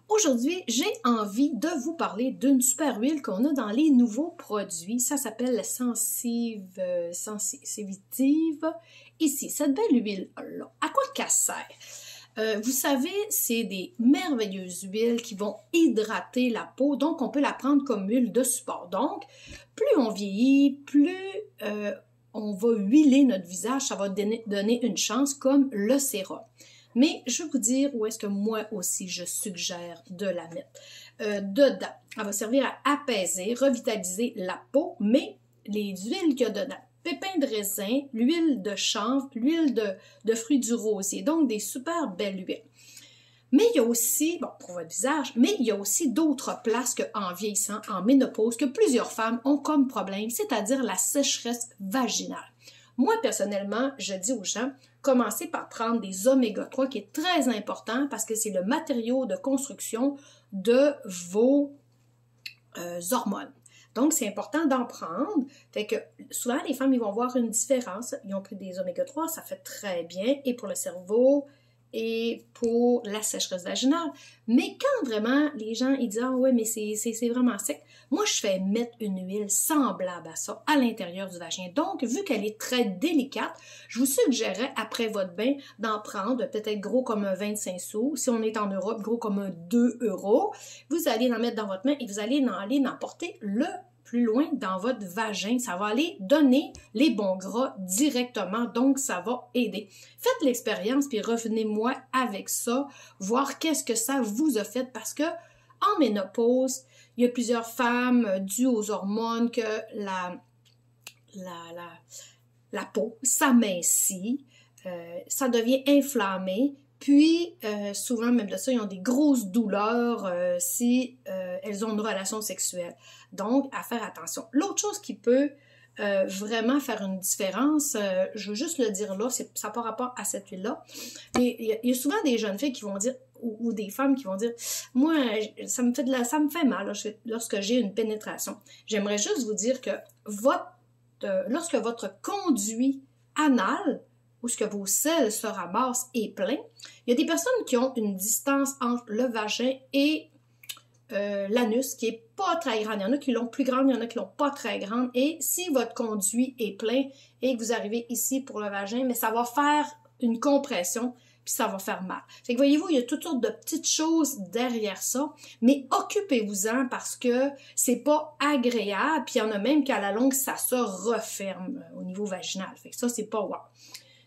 Aujourd'hui, j'ai envie de vous parler d'une super huile qu'on a dans les nouveaux produits. Ça s'appelle la Sensitive. Ici, cette belle huile-là, à quoi qu'elle sert? Vous savez, c'est des merveilleuses huiles qui vont hydrater la peau, donc on peut la prendre comme huile de support. Donc, plus on vieillit, plus on va huiler notre visage, ça va donner une chance comme le sérum. Mais je vais vous dire où est-ce que moi aussi je suggère de la mettre. Dedans, elle va servir à apaiser, revitaliser la peau, mais les huiles qu'il y a dedans, pépins de raisin, l'huile de chanvre, l'huile de fruits du rosier, donc des super belles huiles. Mais il y a aussi, bon, pour votre visage, mais il y a aussi d'autres places qu'en vieillissant, en ménopause, que plusieurs femmes ont comme problème, c'est-à-dire la sécheresse vaginale. Moi, personnellement, je dis aux gens, commencez par prendre des oméga 3, qui est très important parce que c'est le matériau de construction de vos hormones. Donc, c'est important d'en prendre. Fait que souvent, les femmes, ils vont voir une différence. Ils ont pris des oméga 3, ça fait très bien, et pour le cerveau, et pour la sécheresse vaginale. Mais quand vraiment les gens ils disent « Ah ouais, mais c'est vraiment sec », moi je fais mettre une huile semblable à ça à l'intérieur du vagin. Donc, vu qu'elle est très délicate, je vous suggérerais après votre bain d'en prendre peut-être gros comme un 25 sous. Si on est en Europe, gros comme un 2 €. Vous allez en mettre dans votre main et vous allez en porter le plus loin dans votre vagin. Ça va aller donner les bons gras directement, donc ça va aider. Faites l'expérience puis revenez-moi avec ça, voir qu'est-ce que ça vous a fait parce que en ménopause, il y a plusieurs femmes dues aux hormones que la peau s'amincit, ça devient inflammé. Puis, souvent, même de ça, ils ont des grosses douleurs si elles ont une relation sexuelle. Donc, à faire attention. L'autre chose qui peut vraiment faire une différence, je veux juste le dire là, ça n'a pas rapport à cette huile-là. Il y a souvent des jeunes filles qui vont dire, ou des femmes qui vont dire, moi, ça me fait mal lorsque j'ai une pénétration. J'aimerais juste vous dire que lorsque votre conduit anal, où ce que vos selles se ramassent est plein, il y a des personnes qui ont une distance entre le vagin et l'anus qui est pas très grande. Il y en a qui l'ont plus grande, il y en a qui l'ont pas très grande. Et si votre conduit est plein et que vous arrivez ici pour le vagin, mais ça va faire une compression puis ça va faire mal. Fait que voyez-vous, il y a toutes sortes de petites choses derrière ça, mais occupez-vous-en parce que c'est pas agréable, puis il y en a même qu'à la longue, ça se referme au niveau vaginal. Fait que ça, c'est pas wow.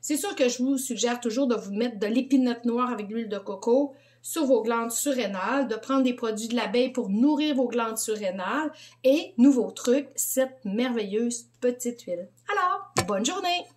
C'est sûr que je vous suggère toujours de vous mettre de l'épinette noire avec l'huile de coco sur vos glandes surrénales, de prendre des produits de l'abeille pour nourrir vos glandes surrénales et, nouveau truc, cette merveilleuse petite huile. Alors, bonne journée!